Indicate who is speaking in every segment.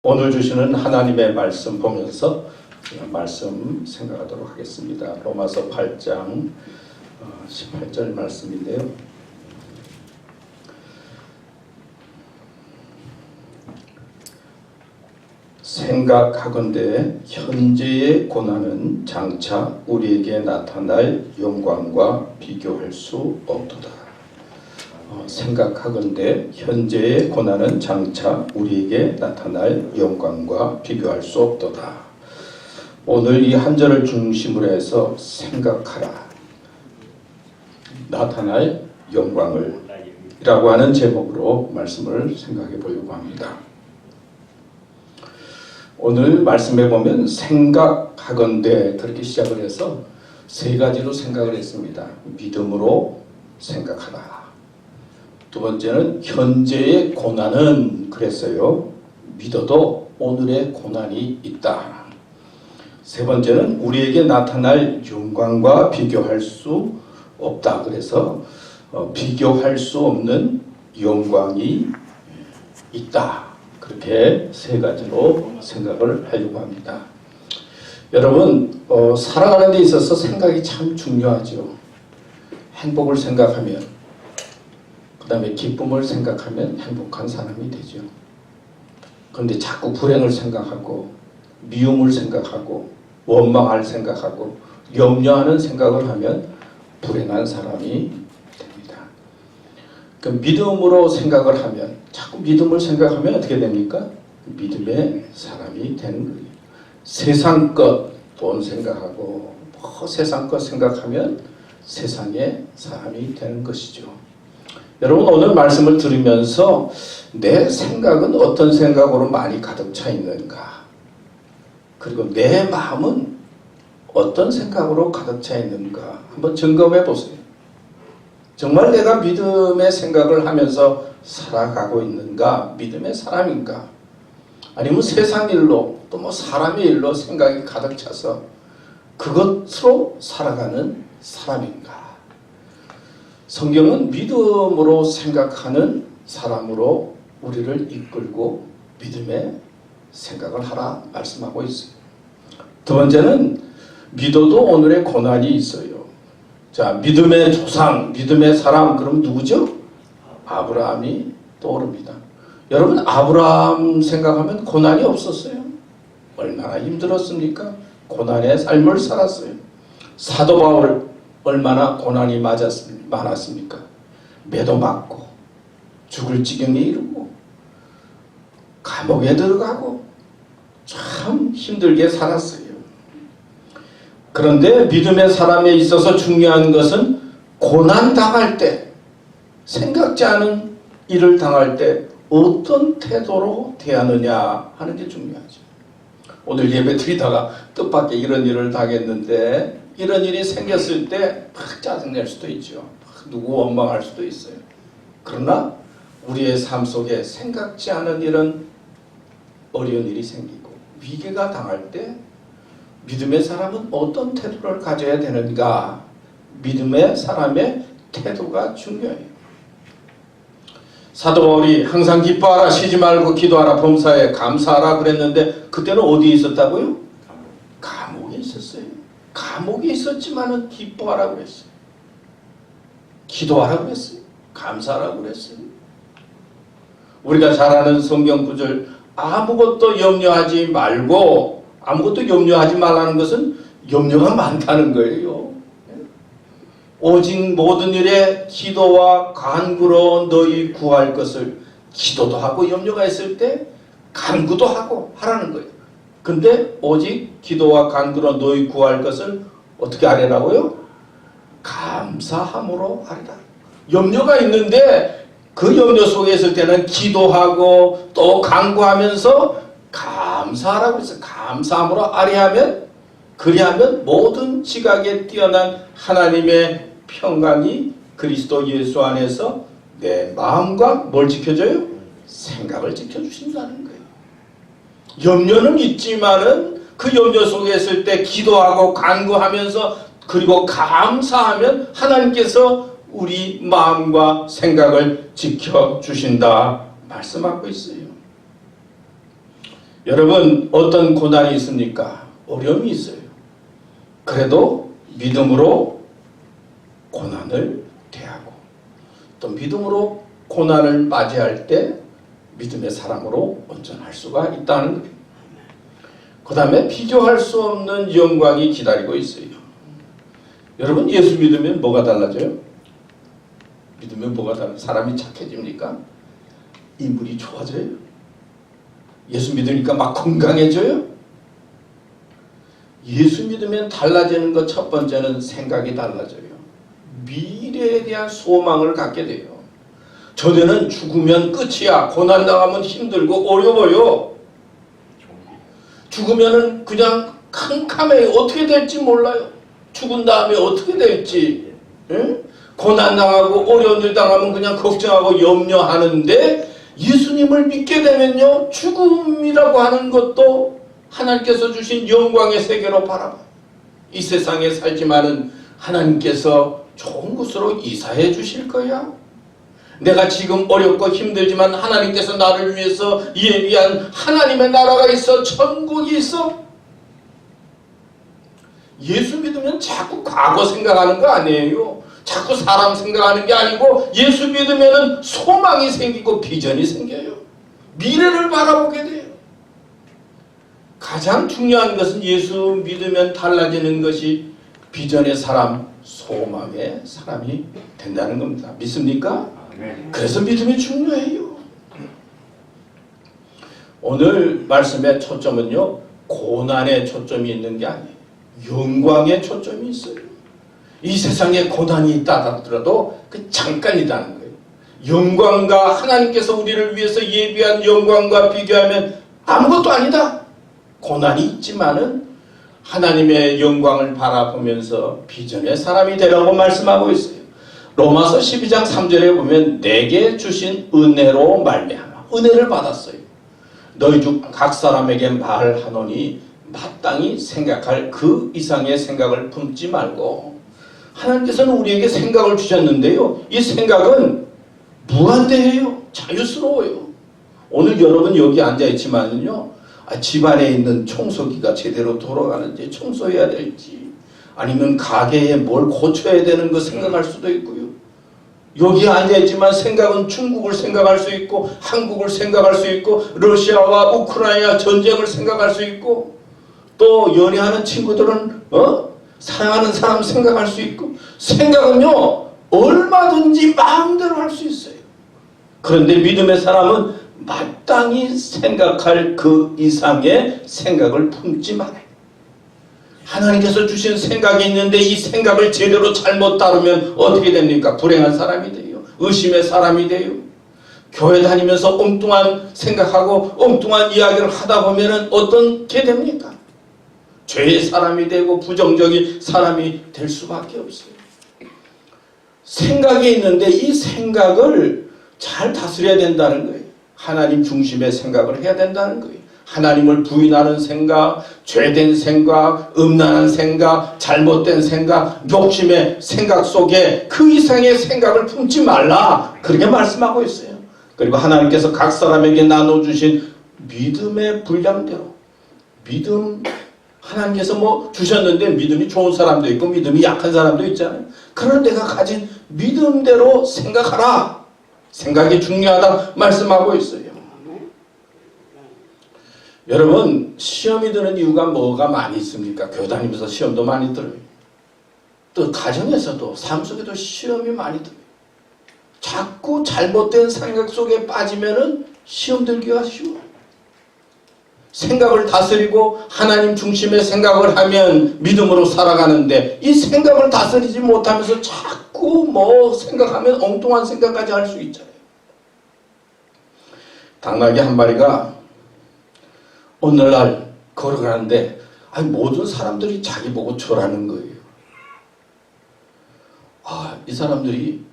Speaker 1: 오늘 주시는 하나님의 말씀 보면서 말씀 생각하도록 하겠습니다. 로마서 8장 18절 말씀인데요. 생각하건대 현재의 고난은 장차 우리에게 나타날 영광과 비교할 수 없도다. 생각하건대 현재의 고난은 장차 우리에게 나타날 영광과 비교할 수 없도다. 오늘 이 한 절을 중심으로 해서 생각하라. 나타날 영광을 이라고 하는 제목으로 말씀을 생각해 보려고 합니다. 오늘 말씀에 보면 생각하건대 그렇게 시작을 해서 세 가지로 생각을 했습니다. 믿음으로 생각하라. 두 번째는 현재의 고난은 그랬어요. 믿어도 오늘의 고난이 있다. 세 번째는 우리에게 나타날 영광과 비교할 수 없다. 그래서 비교할 수 없는 영광이 있다. 그렇게 세 가지로 생각을 하려고 합니다. 여러분, 살아가는 데 있어서 생각이 참 중요하죠. 행복을 생각하면, 그 다음에 기쁨을 생각하면 행복한 사람이 되죠. 그런데 자꾸 불행을 생각하고 미움을 생각하고 원망할 생각하고 염려하는 생각을 하면 불행한 사람이 됩니다. 그 믿음으로 생각을 하면, 자꾸 믿음을 생각하면 어떻게 됩니까? 믿음의 사람이 되는 거예요. 세상 것, 돈 생각하고 세상 것 생각하면 세상의 사람이 되는 것이죠. 여러분, 오늘 말씀을 들으면서 내 생각은 어떤 생각으로 많이 가득 차 있는가? 그리고 내 마음은 어떤 생각으로 가득 차 있는가? 한번 점검해 보세요. 정말 내가 믿음의 생각을 하면서 살아가고 있는가? 믿음의 사람인가? 아니면 세상 일로 또 뭐 사람의 일로 생각이 가득 차서 그것으로 살아가는 사람인가? 성경은 믿음으로 생각하는 사람으로 우리를 이끌고 믿음의 생각을 하라 말씀하고 있어요. 두 번째는 믿어도 오늘의 고난이 있어요. 자, 믿음의 조상, 믿음의 사람, 그럼 누구죠? 아브라함이 떠오릅니다. 여러분, 아브라함 생각하면 고난이 없었어요. 얼마나 힘들었습니까? 고난의 삶을 살았어요. 사도 바울 얼마나 고난이 많았습니까? 매도 맞고 죽을 지경에 이르고 감옥에 들어가고 참 힘들게 살았어요. 그런데 믿음의 사람에 있어서 중요한 것은 고난 당할 때, 생각지 않은 일을 당할 때 어떤 태도로 대하느냐 하는 게 중요하죠. 오늘 예배 드리다가 뜻밖의 이런 일을 당했는데, 이런 일이 생겼을 때 막 짜증낼 수도 있죠. 누구 원망할 수도 있어요. 그러나 우리의 삶 속에 생각지 않은 이런 어려운 일이 생기고 위기가 당할 때 믿음의 사람은 어떤 태도를 가져야 되는가? 믿음의 사람의 태도가 중요해요. 사도 바울이 항상 기뻐하라, 쉬지 말고 기도하라, 범사에 감사하라 그랬는데 그때는 어디에 있었다고요? 감옥에 있었어요. 감옥에 있었지만은 기뻐하라고 그랬어요. 기도하라고 그랬어요. 감사하라고 그랬어요. 우리가 잘 아는 성경 구절, 아무것도 염려하지 말고, 아무것도 염려하지 말라는 것은 염려가 많다는 거예요. 오직 모든 일에 기도와 간구로 너희 구할 것을, 기도도 하고 염려가 있을 때 간구도 하고 하라는 거예요. 근데 오직 기도와 간구로 너희 구할 것을 어떻게 하라고요? 감사함으로 하리라. 염려가 있는데 그 염려 속에 있을 때는 기도하고 또 간구하면서 감사하라고 해서 감사함으로 아뢰하면, 그리하면 모든 지각에 뛰어난 하나님의 평강이 그리스도 예수 안에서 내 마음과 뭘 지켜줘요? 생각을 지켜주신다는 거예요. 염려는 있지만은 그 염려 속에 있을 때 기도하고 간구하면서 그리고 감사하면 하나님께서 우리 마음과 생각을 지켜주신다 말씀하고 있어요. 여러분 어떤 고난이 있습니까? 어려움이 있어요. 그래도 믿음으로 고난을 대하고 또 믿음으로 고난을 맞이할 때 믿음의 사람으로 온전할 수가 있다는 거예요. 그 다음에 비교할 수 없는 영광이 기다리고 있어요. 여러분 예수 믿으면 뭐가 달라져요? 믿으면 뭐가 달라져요? 사람이 착해집니까? 인물이 좋아져요? 예수 믿으니까 막 건강해져요? 예수 믿으면 달라지는 것 첫 번째는 생각이 달라져요. 미래에 대한 소망을 갖게 돼요. 전에는 죽으면 끝이야. 고난당하면 힘들고 어려워요. 죽으면은 그냥 캄캄해요. 어떻게 될지 몰라요. 죽은 다음에 어떻게 될지. 응? 고난당하고 어려운 일 당하면 그냥 걱정하고 염려하는데 예수님을 믿게 되면요. 죽음이라고 하는 것도 하나님께서 주신 영광의 세계로 바라봐요. 이 세상에 살지만은 하나님께서 좋은 곳으로 이사해 주실 거야. 내가 지금 어렵고 힘들지만 하나님께서 나를 위해서 예비한 하나님의 나라가 있어. 천국이 있어. 예수 믿으면 자꾸 과거 생각하는 거 아니에요. 자꾸 사람 생각하는 게 아니고 예수 믿으면 소망이 생기고 비전이 생겨요. 미래를 바라보게 돼요. 가장 중요한 것은 예수 믿으면 달라지는 것이 비전의 사람, 소망의 사람이 된다는 겁니다. 믿습니까? 그래서 믿음이 중요해요. 오늘 말씀의 초점은요, 고난에 초점이 있는 게 아니에요. 영광에 초점이 있어요. 이 세상에 고난이 있다 하더라도 그 잠깐이라는 거예요. 영광과 하나님께서 우리를 위해서 예비한 영광과 비교하면 아무것도 아니다. 고난이 있지만은 하나님의 영광을 바라보면서 비전의 사람이 되라고 말씀하고 있어요. 로마서 12장 3절에 보면 내게 주신 은혜로 말미암아 은혜를 받았어요. 너희 중 각 사람에게 말하노니 마땅히 생각할 그 이상의 생각을 품지 말고, 하나님께서는 우리에게 생각을 주셨는데요. 이 생각은 무한대해요. 자유스러워요. 오늘 여러분 여기 앉아있지만요. 집안에 있는 청소기가 제대로 돌아가는지 청소해야 될지 아니면 가게에 뭘 고쳐야 되는 거 생각할 수도 있고요. 여기 앉아있지만 생각은 중국을 생각할 수 있고 한국을 생각할 수 있고 러시아와 우크라이나 전쟁을 생각할 수 있고 또 연애하는 친구들은 사랑하는 사람 생각할 수 있고 생각은요 얼마든지 마음대로 할 수 있어요. 그런데 믿음의 사람은 마땅히 생각할 그 이상의 생각을 품지 말아요. 하나님께서 주신 생각이 있는데 이 생각을 제대로 잘못 다루면 어떻게 됩니까? 불행한 사람이 돼요. 의심의 사람이 돼요. 교회 다니면서 엉뚱한 생각하고 엉뚱한 이야기를 하다 보면 어떻게 됩니까? 죄의 사람이 되고 부정적인 사람이 될 수밖에 없어요. 생각이 있는데 이 생각을 잘 다스려야 된다는 거예요. 하나님 중심의 생각을 해야 된다는 거예요. 하나님을 부인하는 생각, 죄된 생각, 음란한 생각, 잘못된 생각, 욕심의 생각 속에 그 이상의 생각을 품지 말라. 그렇게 말씀하고 있어요. 그리고 하나님께서 각 사람에게 나눠주신 믿음의 분량대로, 믿음 하나님께서 뭐 주셨는데 믿음이 좋은 사람도 있고 믿음이 약한 사람도 있잖아요. 그런 내가 가진 믿음대로 생각하라. 생각이 중요하다 말씀하고 있어요. 여러분 시험이 드는 이유가 뭐가 많이 있습니까? 교회 다니면서 시험도 많이 들어요. 또 가정에서도 삶 속에도 시험이 많이 들어요. 자꾸 잘못된 생각 속에 빠지면은 시험 들기가 쉬워요. 생각을 다스리고 하나님 중심의 생각을 하면 믿음으로 살아가는데 이 생각을 다스리지 못하면서 자꾸 뭐 생각하면 엉뚱한 생각까지 할 수 있잖아요. 당나귀 한 마리가 어느 날 걸어가는데 모든 사람들이 자기 보고 절하는 거예요. 이 사람들이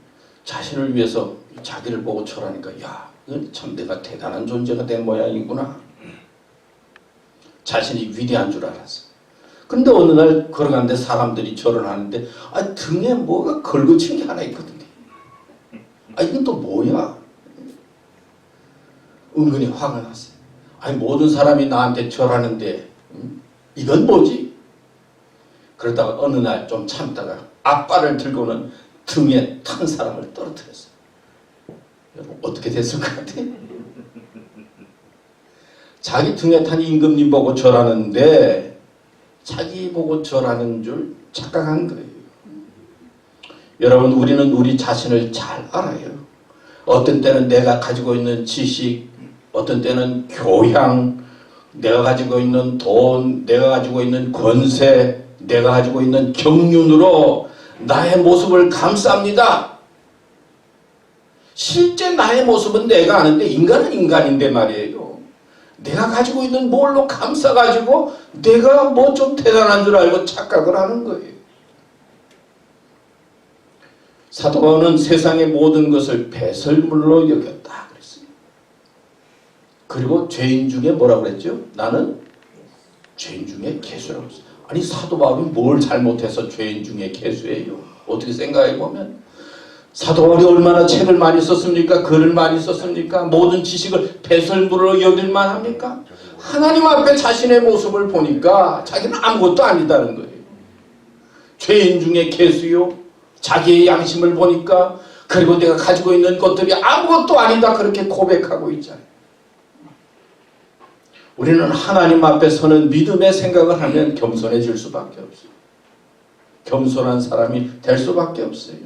Speaker 1: 자신을 위해서 자기를 보고 절하니까 참 내가 대단한 존재가 된 모양이구나. 자신이 위대한 줄 알았어. 근데 어느 날 걸어가는데 사람들이 절을 하는데 등에 뭐가 걸거친 게 하나 있거든요. 이건 또 뭐야? 은근히 화가 났어요. 아니 모든 사람이 나한테 절하는데 이건 뭐지? 그러다가 어느 날 좀 참다가 앞발을 들고는 등에 탄 사람을 떨어뜨렸어요. 여러분 어떻게 됐을 것 같아요? 자기 등에 탄 임금님 보고 절하는데 자기 보고 절하는 줄 착각한 거예요. 여러분 우리는 우리 자신을 잘 알아요. 어떤 때는 내가 가지고 있는 지식, 어떤 때는 교양, 내가 가지고 있는 돈, 내가 가지고 있는 권세, 내가 가지고 있는 경륜으로 나의 모습을 감쌉니다. 실제 나의 모습은 내가 아는데 인간은 인간인데 말이에요. 내가 가지고 있는 뭘로 감싸가지고 내가 뭐 좀 대단한 줄 알고 착각을 하는 거예요. 사도 바울은 세상의 모든 것을 배설물로 여겼다 그랬어요. 그리고 죄인 중에 뭐라고 그랬죠? 나는 죄인 중에 개수라고 했어요. 아니 사도 바울이 뭘 잘못해서 죄인 중에 개수예요? 어떻게 생각해 보면 사도 바울이 얼마나 책을 많이 썼습니까? 글을 많이 썼습니까? 모든 지식을 배설물로 여길만 합니까? 하나님 앞에 자신의 모습을 보니까 자기는 아무것도 아니다는 거예요. 죄인 중에 개수요. 자기의 양심을 보니까 그리고 내가 가지고 있는 것들이 아무것도 아니다 그렇게 고백하고 있잖아요. 우리는 하나님 앞에 서는 믿음의 생각을 하면 겸손해질 수밖에 없어요. 겸손한 사람이 될 수밖에 없어요.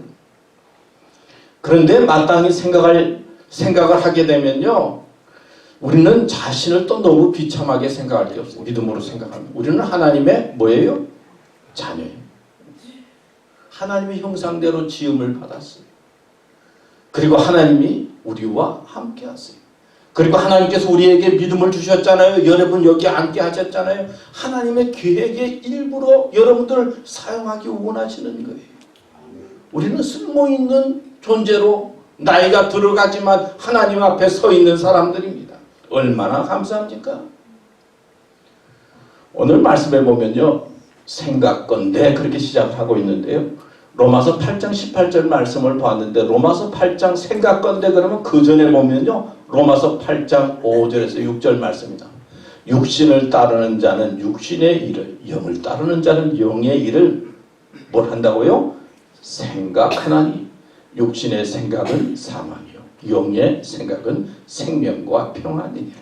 Speaker 1: 그런데 마땅히 생각을 하게 되면요, 우리는 자신을 또 너무 비참하게 생각할 게 없어요. 믿음으로 생각합니다. 우리는 하나님의 뭐예요? 자녀예요. 하나님의 형상대로 지음을 받았어요. 그리고 하나님이 우리와 함께 하세요. 그리고 하나님께서 우리에게 믿음을 주셨잖아요. 여러분 여기 앉게 하셨잖아요. 하나님의 계획의 일부로 여러분들을 사용하기 원하시는 거예요. 우리는 쓸모있는 존재로 나이가 들어가지만 하나님 앞에 서 있는 사람들입니다. 얼마나 감사합니까? 오늘 말씀해 보면요, 생각건대 그렇게 시작하고 있는데요. 로마서 8장 18절 말씀을 봤는데 로마서 8장 생각건대 그러면 그 전에 보면요, 로마서 8장 5절에서 6절 말씀입니다. 육신을 따르는 자는 육신의 일을, 영을 따르는 자는 영의 일을 뭘 한다고요? 생각하나니 육신의 생각은 사망이요 영의 생각은 생명과 평안이니라.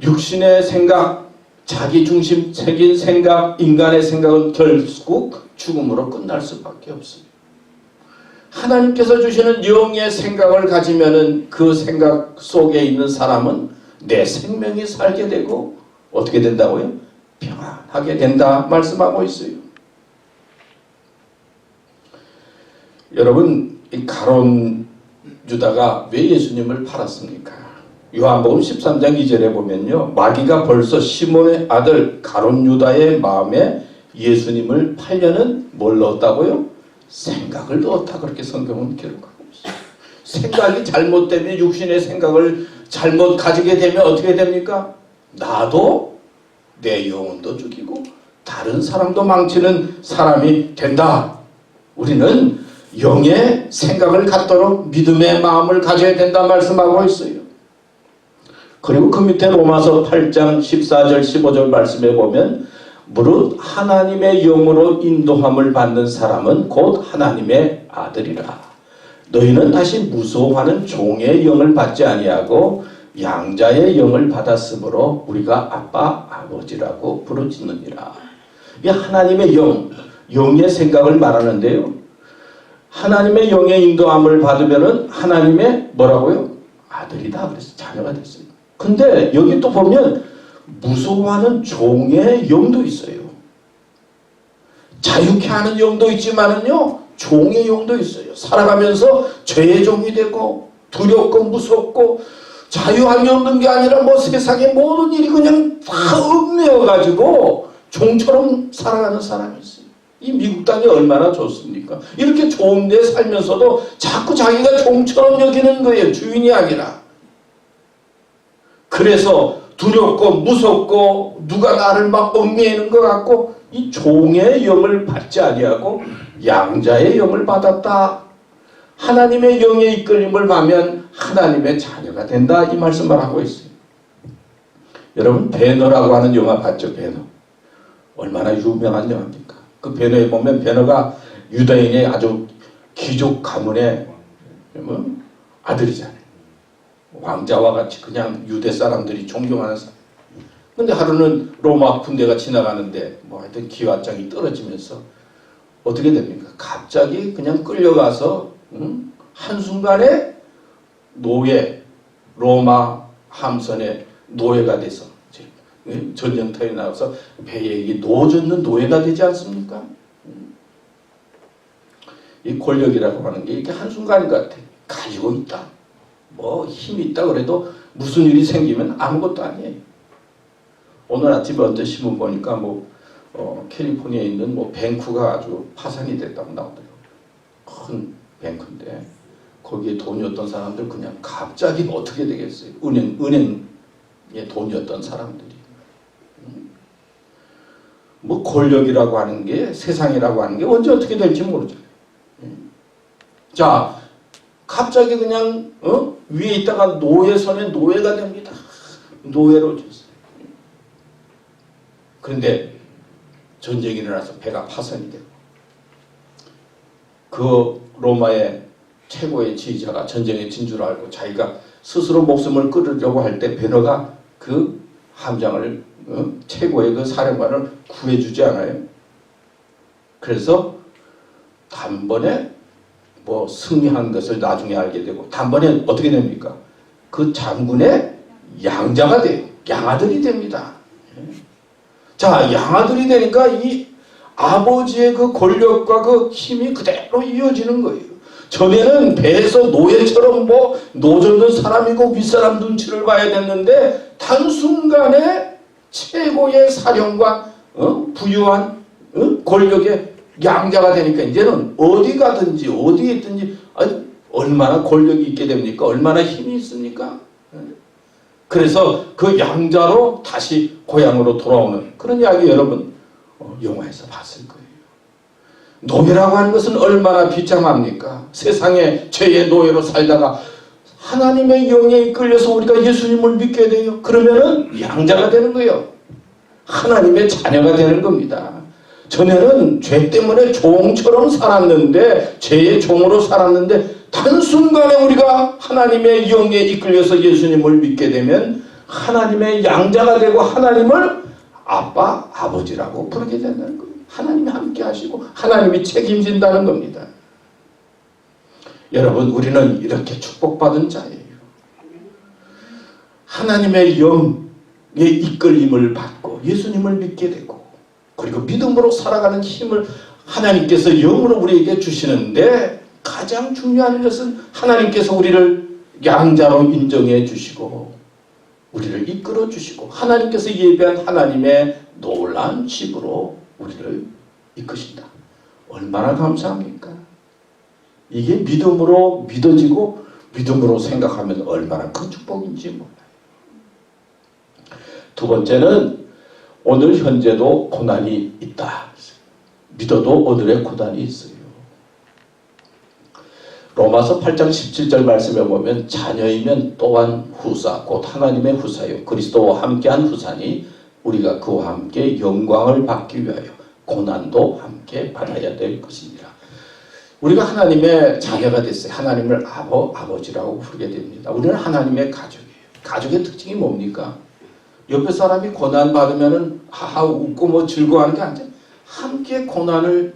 Speaker 1: 육신의 생각, 자기중심적인 생각, 인간의 생각은 결국 죽음으로 끝날 수밖에 없습니다. 하나님께서 주시는 영의 생각을 가지면은 그 생각 속에 있는 사람은 내 생명이 살게 되고 어떻게 된다고요? 평안하게 된다 말씀하고 있어요. 여러분, 이 가룟 유다가 왜 예수님을 팔았습니까? 요한복음 13장 2절에 보면요, 마귀가 벌써 시몬의 아들 가룟 유다의 마음에 예수님을 팔려는 뭘 넣었다고요? 생각을 넣었다 그렇게 성경은 기록하고 있어요. 생각이 잘못되면, 육신의 생각을 잘못 가지게 되면 어떻게 됩니까? 나도 내 영혼도 죽이고 다른 사람도 망치는 사람이 된다. 우리는 영의 생각을 갖도록 믿음의 마음을 가져야 된다 말씀하고 있어요. 그리고 그 밑에 로마서 8장 14절 15절 말씀에 보면 무릇 하나님의 영으로 인도함을 받는 사람은 곧 하나님의 아들이라. 너희는 다시 무서워하는 종의 영을 받지 아니하고 양자의 영을 받았으므로 우리가 아빠 아버지라고 부르짖느니라. 이 하나님의 영, 영의 생각을 말하는데요, 하나님의 영의 인도함을 받으면은 하나님의 뭐라고요? 아들이다 그래서 자녀가 됐어요. 근데 여기 또 보면 무서워하는 종의 영도 있어요. 자유케 하는 영도 있지만은요, 종의 영도 있어요. 살아가면서 죄의 종이 되고 두렵고 무섭고 자유함이 없는 게 아니라 뭐 세상의 모든 일이 그냥 다 얽매여가지고 종처럼 살아가는 사람이 있어요. 이 미국 땅이 얼마나 좋습니까? 이렇게 좋은데 살면서도 자꾸 자기가 종처럼 여기는 거예요. 주인이 아니라. 그래서 두렵고 무섭고 누가 나를 막 얽매이는 것 같고 이 종의 영을 받지 아니하고 양자의 영을 받았다. 하나님의 영의 이끌림을 받으면 하나님의 자녀가 된다. 이 말씀을 하고 있어요. 여러분 배너라고 하는 영화 봤죠? 배너. 얼마나 유명한 영화입니까? 그 배너에 보면 배너가 유다인의 아주 귀족 가문의 아들이잖아요. 왕자와 같이 그냥 유대 사람들이 존경하는 사람. 근데 하루는 로마 군대가 지나가는데 뭐 하여튼 기와장이 떨어지면서 어떻게 됩니까? 갑자기 그냥 끌려가서 한순간에 노예, 로마 함선의 노예가 돼서 전쟁터에 나와서 배에 놓아졌는 노예가 되지 않습니까? 이 권력이라고 하는 게 이렇게 한순간 같아. 가지고 있다. 뭐 힘이 있다 그래도 무슨 일이 생기면 아무것도 아니에요. 오늘 아침에 어떤 신문 보니까 캘리포니아에 있는 뱅크가 아주 파산이 됐다고 나오더라고요. 큰 뱅크인데 거기에 돈이었던 사람들 그냥 갑자기 어떻게 되겠어요? 은행에 돈이었던 사람들이. 뭐 권력이라고 하는 게 세상이라고 하는 게 언제 어떻게 될지 모르잖아요. 자, 갑자기 그냥 위에 있다가 노예 손에 노예가 됩니다. 노예로 줬어요. 그런데 전쟁이 일어나서 배가 파손이 되고 그 로마의 최고의 지휘자가 전쟁에 진 줄 알고 자기가 스스로 목숨을 끊으려고 할 때 베너가 그 함장을 최고의 그 사령관을 구해주지 않아요. 그래서 단번에 승리한 것을 나중에 알게 되고 단번에 어떻게 됩니까? 그 장군의 양자가 돼요. 양아들이 됩니다. 자, 양아들이 되니까 이 아버지의 그 권력과 그 힘이 그대로 이어지는 거예요. 전에는 배에서 노예처럼 노젓는 사람이고 윗사람 눈치를 봐야 됐는데 단순간에 최고의 사령관, 부유한 권력의 양자가 되니까 이제는 어디 가든지 어디에 있든지 얼마나 권력이 있게 됩니까? 얼마나 힘이 있습니까? 그래서 그 양자로 다시 고향으로 돌아오는 그런 이야기 여러분 영화에서 봤을 거예요. 노예라고 하는 것은 얼마나 비참합니까? 세상에 죄의 노예로 살다가 하나님의 영에 이끌려서 우리가 예수님을 믿게 돼요. 그러면은 양자가 되는 거예요. 하나님의 자녀가 되는 겁니다. 전에는 죄 때문에 종처럼 살았는데 죄의 종으로 살았는데 단순간에 우리가 하나님의 영에 이끌려서 예수님을 믿게 되면 하나님의 양자가 되고 하나님을 아빠, 아버지라고 부르게 된다는 거예요. 하나님이 함께 하시고 하나님이 책임진다는 겁니다. 여러분 우리는 이렇게 축복받은 자예요. 하나님의 영의 이끌림을 받고 예수님을 믿게 되고 그리고 믿음으로 살아가는 힘을 하나님께서 영으로 우리에게 주시는데 가장 중요한 것은 하나님께서 우리를 양자로 인정해 주시고 우리를 이끌어 주시고 하나님께서 예배한 하나님의 놀라운 집으로 우리를 이끄신다. 얼마나 감사합니까? 이게 믿음으로 믿어지고 믿음으로 생각하면 얼마나 큰 축복인지 몰라요. 두 번째는 오늘 현재도 고난이 있다. 믿어도 오늘의 고난이 있어요. 로마서 8장 17절 말씀에 보면 자녀이면 또한 후사 곧 하나님의 후사요 그리스도와 함께한 후사니 우리가 그와 함께 영광을 받기 위하여 고난도 함께 받아야 될 것이니라. 우리가 하나님의 자녀가 됐어요. 하나님을 아버지라고 부르게 됩니다. 우리는 하나님의 가족이에요. 가족의 특징이 뭡니까? 옆에 사람이 고난 받으면은 하하 웃고 즐거워하는 게 아니라 함께 고난을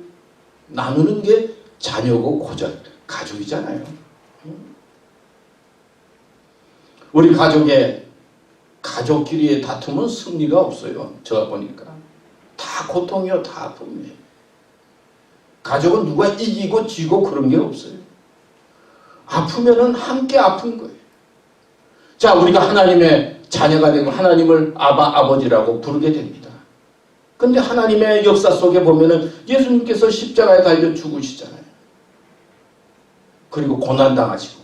Speaker 1: 나누는 게 자녀고 가족이잖아요. 우리 가족끼리의 다툼은 승리가 없어요. 제가 보니까 다 고통이요, 다 아픔이에요. 가족은 누가 이기고 지고 그런 게 없어요. 아프면은 함께 아픈 거예요. 자, 우리가 하나님의 자녀가 되고 하나님을 아버지라고 부르게 됩니다. 근데 하나님의 역사 속에 보면은 예수님께서 십자가에 달려 죽으시잖아요. 그리고 고난당하시고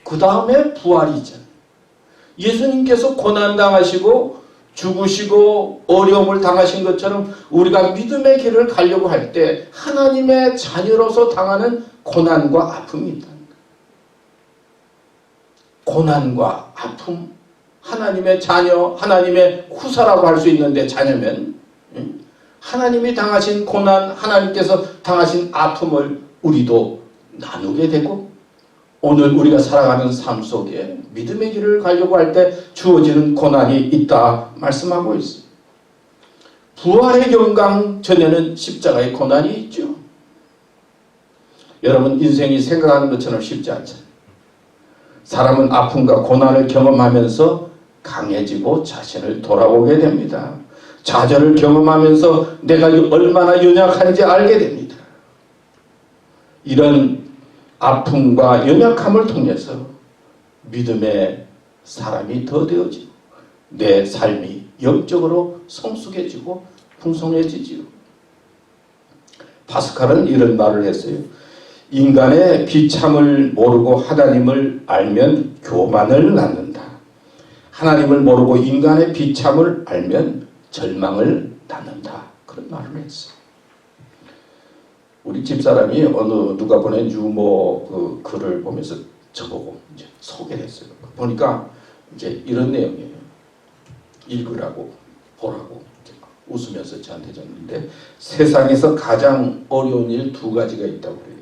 Speaker 1: 그 다음에 부활이 있잖아요. 예수님께서 고난당하시고 죽으시고 어려움을 당하신 것처럼 우리가 믿음의 길을 가려고 할 때 하나님의 자녀로서 당하는 고난과 아픔이 있다는 거예요. 고난과 아픔 하나님의 자녀, 하나님의 후사라고 할 수 있는데 자녀면 하나님이 당하신 고난, 하나님께서 당하신 아픔을 우리도 나누게 되고 오늘 우리가 살아가는 삶 속에 믿음의 길을 가려고 할 때 주어지는 고난이 있다 말씀하고 있어요. 부활의 영광 전에는 십자가의 고난이 있죠. 여러분 인생이 생각하는 것처럼 쉽지 않잖아요. 사람은 아픔과 고난을 경험하면서 강해지고 자신을 돌아보게 됩니다. 좌절을 경험하면서 내가 얼마나 연약한지 알게 됩니다. 이런 아픔과 연약함을 통해서 믿음의 사람이 더 되어지고 내 삶이 영적으로 성숙해지고 풍성해지지요. 파스칼은 이런 말을 했어요. 인간의 비참을 모르고 하나님을 알면 교만을 낳는다. 하나님을 모르고 인간의 비참을 알면 절망을 낳는다. 그런 말을 했어요. 우리 집사람이 어느 누가 보낸 유머 그 글을 보면서 저보고 이제 소개를 했어요. 보니까 이제 이런 내용이에요. 읽으라고 보라고 웃으면서 저한테 줬는데 세상에서 가장 어려운 일 두 가지가 있다고 그래요.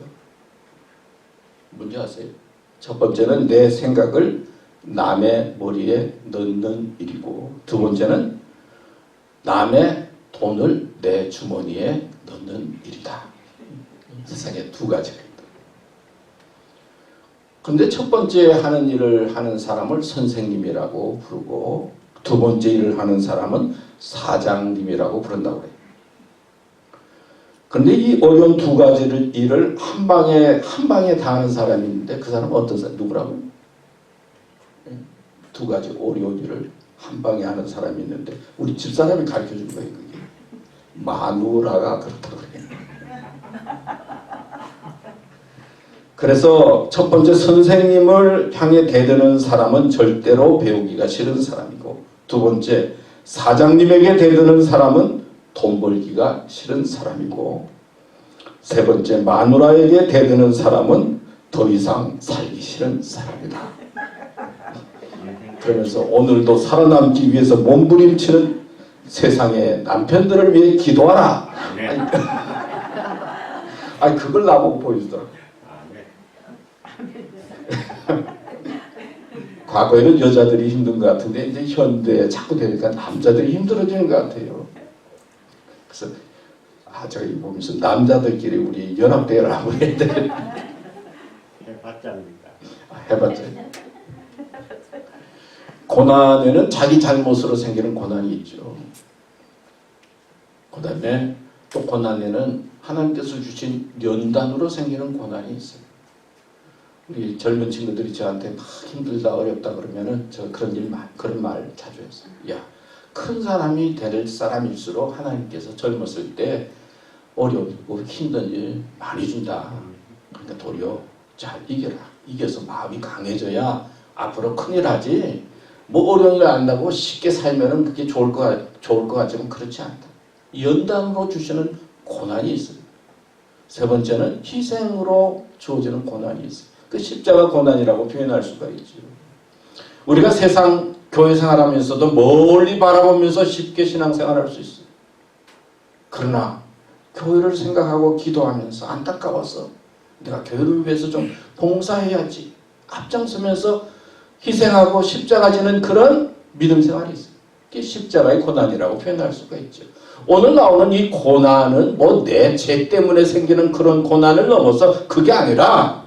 Speaker 1: 뭔지 아세요? 첫 번째는 내 생각을 남의 머리에 넣는 일이고 두 번째는 남의 돈을 내 주머니에 넣는 일이다. 세상에 두 가지가 있다. 근데 첫 번째 하는 일을 하는 사람을 선생님이라고 부르고 두 번째 일을 하는 사람은 사장님이라고 부른다고 그래요. 근데 이 어려운 두 가지 일을 한 방에 다 하는 사람이 있는데 그 사람은 어떤 사람, 누구라고요? 두 가지 어려운 일을 한 방에 하는 사람이 있는데 우리 집사람이 가르쳐 준 거예요. 그게 마누라가 그렇다고 그래요. 그래서 첫 번째 선생님을 향해 대드는 사람은 절대로 배우기가 싫은 사람이고 두 번째 사장님에게 대드는 사람은 돈 벌기가 싫은 사람이고 세 번째 마누라에게 대드는 사람은 더 이상 살기 싫은 사람이다. 그러면서 오늘도 살아남기 위해서 몸부림치는 세상의 남편들을 위해 기도하라. 아니 그걸 나보고 보여주더라고요. 과거에는 여자들이 힘든 것 같은데 이제 현대에 자꾸 되니까 남자들이 힘들어지는 것 같아요. 그래서 저기 보면서 남자들끼리 우리 연합대회를 한번 해야 돼.
Speaker 2: 해봤답니다.
Speaker 1: 해봤죠. 고난에는 자기 잘못으로 생기는 고난이 있죠. 그 다음에 또 고난에는 하나님께서 주신 연단으로 생기는 고난이 있어요. 우리 젊은 친구들이 저한테 막 힘들다 어렵다 그러면은 저 그런 말 자주 했어요. 야, 큰 사람이 될 사람일수록 하나님께서 젊었을 때 어렵고 힘든 일 많이 준다. 그러니까 도리어 잘 이겨라. 이겨서 마음이 강해져야 앞으로 큰일 하지. 뭐 어려운 일 안 나고 쉽게 살면은 그게 좋을 것 같지만 그렇지 않다. 연단으로 주시는 고난이 있어요. 세 번째는 희생으로 주어지는 고난이 있어요. 그 십자가 고난이라고 표현할 수가 있죠. 우리가 세상 교회 생활하면서도 멀리 바라보면서 쉽게 신앙생활할 수 있어요. 그러나 교회를 생각하고 기도하면서 안타까워서 내가 교회를 위해서 좀 봉사해야지 앞장서면서 희생하고 십자가 지는 그런 믿음 생활이 있어요. 그게 십자가의 고난이라고 표현할 수가 있죠. 오늘 나오는 이 고난은 뭐 내 죄 때문에 생기는 그런 고난을 넘어서 그게 아니라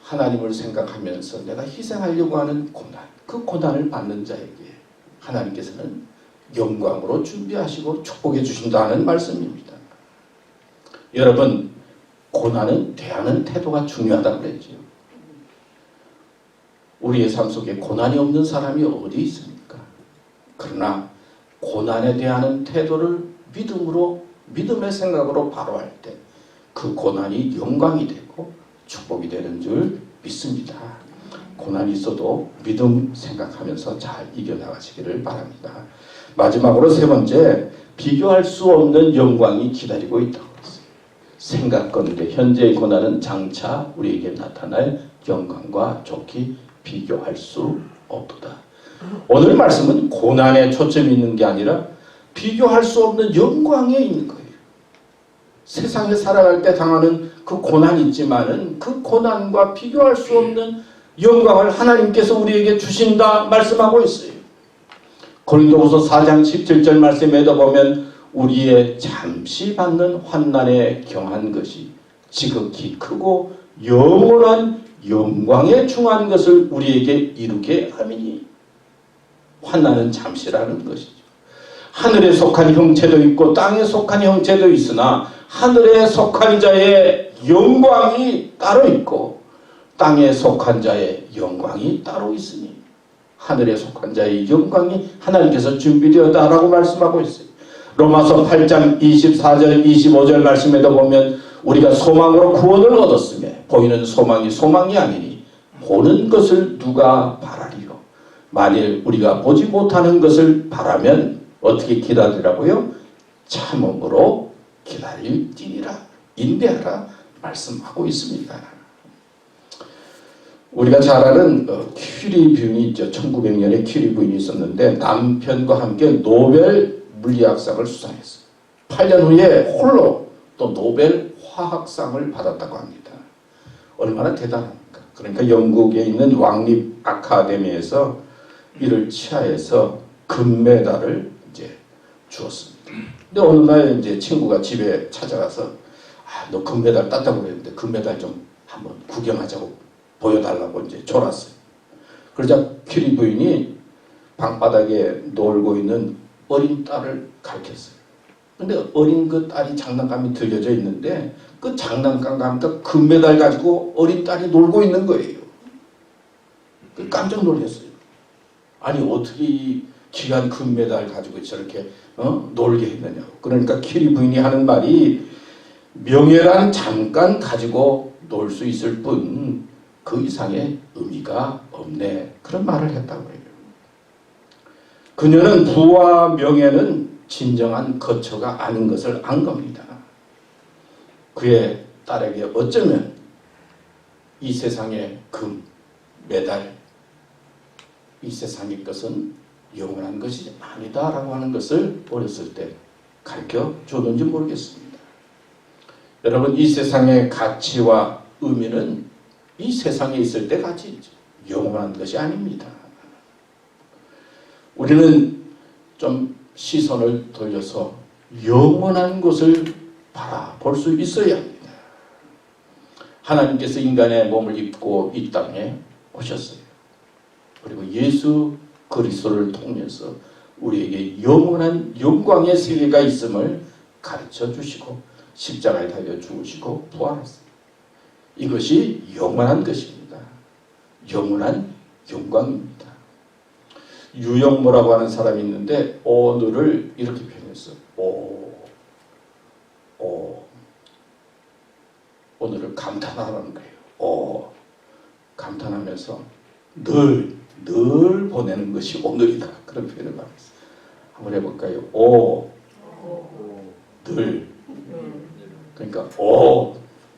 Speaker 1: 하나님을 생각하면서 내가 희생하려고 하는 고난, 그 고난을 받는 자에게 하나님께서는 영광으로 준비하시고 축복해 주신다는 말씀입니다. 여러분, 고난은 대하는 태도가 중요하다고 그랬죠. 우리의 삶 속에 고난이 없는 사람이 어디 있습니까? 그러나 고난에 대하는 태도를 믿음의 생각으로 바로 할 때 그 고난이 영광이 되고 축복이 되는 줄 믿습니다. 고난이 있어도 믿음 생각하면서 잘 이겨나가시기를 바랍니다. 마지막으로 세 번째, 비교할 수 없는 영광이 기다리고 있다고 했어요. 생각건대 현재의 고난은 장차 우리에게 나타날 영광과 좋게 비교할 수 없도다. 오늘 말씀은 고난에 초점이 있는 게 아니라 비교할 수 없는 영광에 있는 거예요. 세상에 살아갈 때 당하는 그 고난이 있지만은 그 고난과 비교할 수 없는 영광을 하나님께서 우리에게 주신다 말씀하고 있어요. 고린도후서 4장 17절 말씀에도 보면 우리의 잠시 받는 환난에 경한 것이 지극히 크고 영원한 영광에 중한 것을 우리에게 이루게 함이니 환난은 잠시라는 것이죠. 하늘에 속한 형체도 있고 땅에 속한 형체도 있으나 하늘에 속한 자의 영광이 따로 있고 땅에 속한 자의 영광이 따로 있으니 하늘에 속한 자의 영광이 하나님께서 준비되었다라고 말씀하고 있어요. 로마서 8장 24절 25절 말씀에도 보면 우리가 소망으로 구원을 얻었으며 보이는 소망이 소망이 아니니 보는 것을 누가 바라리요. 만일 우리가 보지 못하는 것을 바라면 어떻게 기다리라고요? 참음으로 기다릴지니라 인내하라 말씀하고 있습니다. 우리가 잘 아는 큐리 부인이 있죠. 1900년에 큐리 부인이 있었는데 남편과 함께 노벨 물리학상을 수상했어요. 8년 후에 홀로 또 노벨 화학상을 받았다고 합니다. 얼마나 대단합니까? 그러니까 영국에 있는 왕립 아카데미에서 이를 치하해서 금메달을 이제 주었습니다. 근데 어느 날 이제 친구가 집에 찾아가서 너 금메달 땄다고 그랬는데 금메달 좀 한번 구경하자고 보여달라고 이제 졸았어요. 그러자 큐리 부인이 방바닥에 놀고 있는 어린 딸을 가르쳤어요. 근데 어린 그 딸이 장난감이 들려져 있는데 그 장난감과 금메달 가지고 어린 딸이 놀고 있는 거예요. 깜짝 놀랐어요. 아니 어떻게 귀한 금메달 가지고 저렇게 놀게 했느냐고. 그러니까 큐리 부인이 하는 말이 명예란 잠깐 가지고 놀 수 있을 뿐 그 이상의 의미가 없네. 그런 말을 했다고 해요. 그녀는 부와 명예는 진정한 거처가 아닌 것을 안 겁니다. 그의 딸에게 어쩌면 이 세상의 금, 메달, 이 세상의 것은 영원한 것이 아니다라고 하는 것을 어렸을 때 가르쳐 줬는지 모르겠습니다. 여러분, 이 세상의 가치와 의미는 이 세상에 있을 때 가치이죠. 영원한 것이 아닙니다. 우리는 좀 시선을 돌려서 영원한 것을 바라볼 수 있어야 합니다. 하나님께서 인간의 몸을 입고 이 땅에 오셨어요. 그리고 예수 그리스도를 통해서 우리에게 영원한 영광의 세계가 있음을 가르쳐 주시고 십자가에 달려 죽으시고 부활했습니다. 이것이 영원한 것입니다. 영원한 영광입니다. 유영모라고 하는 사람이 있는데 오늘을 이렇게 표현했어. 오늘을 감탄하라는 거예요. 감탄하면서 늘 보내는 것이 오늘이다. 그런 표현을 받았어요. 한번 해볼까요? 늘. 그러니까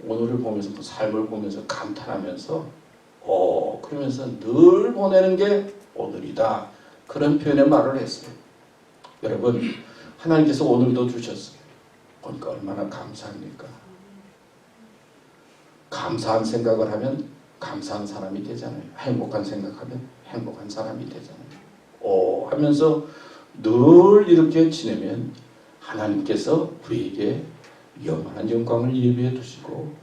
Speaker 1: 오늘을 보면서 그 삶을 보면서 감탄하면서 그러면서 늘 보내는 게 오늘이다. 그런 표현의 말을 했어요. 여러분, 하나님께서 오늘도 주셨어요. 그러니까 얼마나 감사합니까? 감사한 생각을 하면 감사한 사람이 되잖아요. 행복한 생각하면 행복한 사람이 되잖아요. 하면서 늘 이렇게 지내면 하나님께서 우리에게 영원한 영광을 예비해 두시고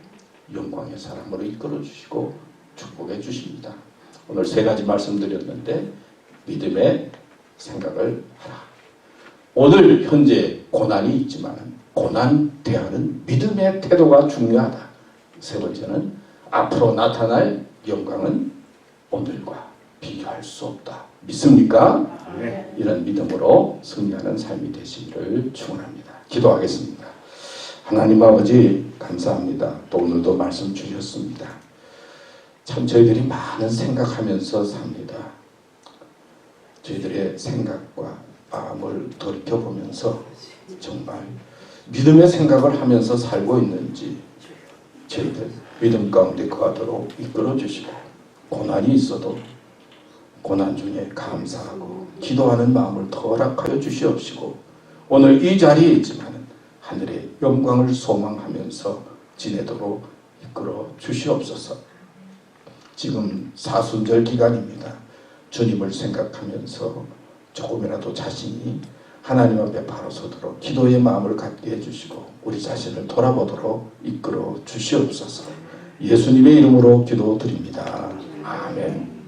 Speaker 1: 영광의 사람으로 이끌어 주시고 축복해 주십니다. 오늘 세 가지 말씀드렸는데 믿음의 생각을 하라. 오늘 현재 고난이 있지만 고난 대하는 믿음의 태도가 중요하다. 세 번째는 앞으로 나타날 영광은 오늘과 비교할 수 없다. 믿습니까? 네. 이런 믿음으로 승리하는 삶이 되시기를 축원합니다. 기도하겠습니다. 하나님 아버지 감사합니다. 또 오늘도 말씀 주셨습니다. 참 저희들이 많은 생각하면서 삽니다. 저희들의 생각과 마음을 돌이켜보면서 정말 믿음의 생각을 하면서 살고 있는지 저희들 믿음 가운데 거하도록 이끌어 주시고 고난이 있어도 고난 중에 감사하고 기도하는 마음을 더 허락하여 주시옵시고 오늘 이 자리에 있지만 하늘의 영광을 소망하면서 지내도록 이끌어 주시옵소서. 지금 사순절 기간입니다. 주님을 생각하면서 조금이라도 자신이 하나님 앞에 바로 서도록 기도의 마음을 갖게 해주시고 우리 자신을 돌아보도록 이끌어 주시옵소서. 예수님의 이름으로 기도드립니다. 아멘.